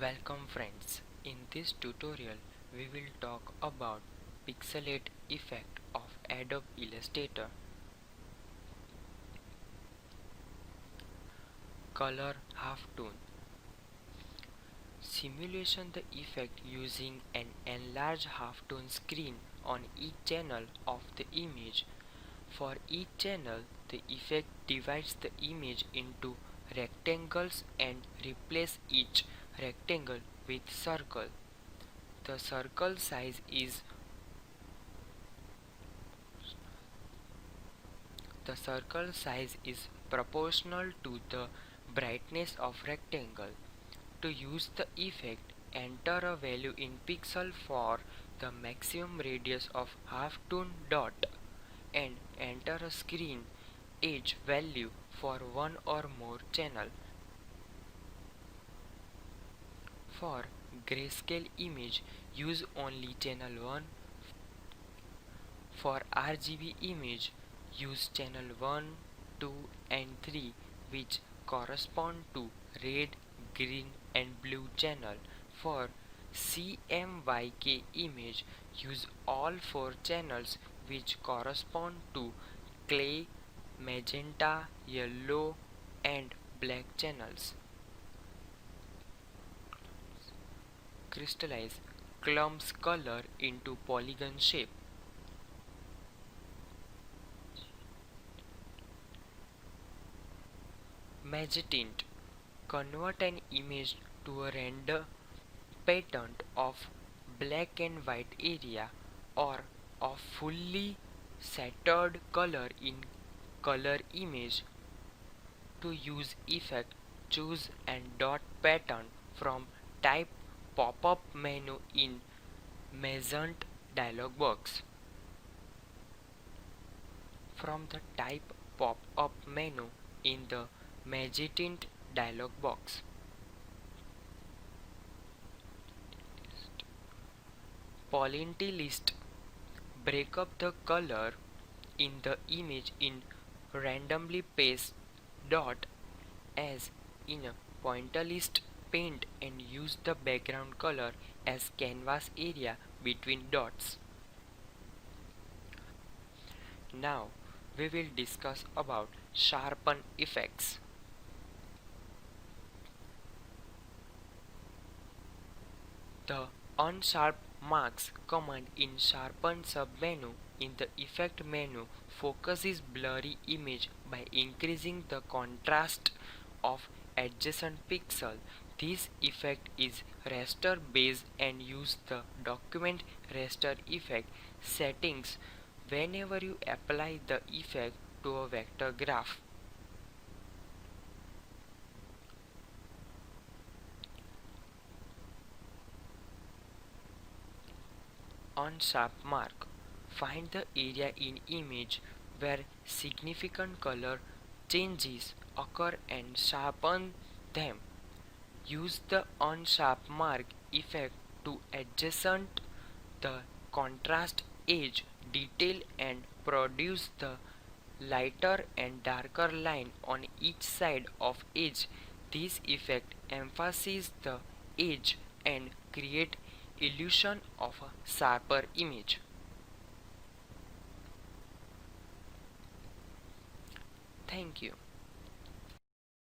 Welcome friends. In this tutorial we will talk about pixelate effect of Adobe Illustrator. Color halftone. Simulation the effect using an enlarged halftone screen on each channel of the image. For each channel, the effect divides the image into rectangles and replaces each rectangle with circle. The circle size is proportional to the brightness of rectangle. To use the effect, enter a value in pixel for the maximum radius of halftone dot and enter a screen edge value for one or more channel. For grayscale image, use only channel 1. For RGB image, use channel 1, 2 and 3 which correspond to red, green and blue channel. For CMYK image, use all 4 channels which correspond to clay, magenta, yellow and black channels. Crystallize clumps color into polygon shape. Magentint. Convert an image to a render pattern of black and white area or of fully saturated color in color image. To use effect, choose and dot pattern from type pop-up menu in Magent dialog box. From the type pop-up menu in the Magentint dialog box. Polyentity list. Break up the color in the image in randomly paste dot as in a pointer list paint and use the background color as canvas area between dots. Now we will discuss about sharpen effects. The unsharp marks command in sharpen submenu in the effect menu focuses blurry image by increasing the contrast of adjacent pixel. This effect is raster based and use the document raster effect settings whenever you apply the effect to a vector graph. Unsharp mark. Find the area in image where significant color changes occur and sharpen them. Use the unsharp mark effect to adjacent the contrast edge detail and produce the lighter and darker line on each side of edge. This effect emphasizes the edge and create illusion of a sharper image. Thank you.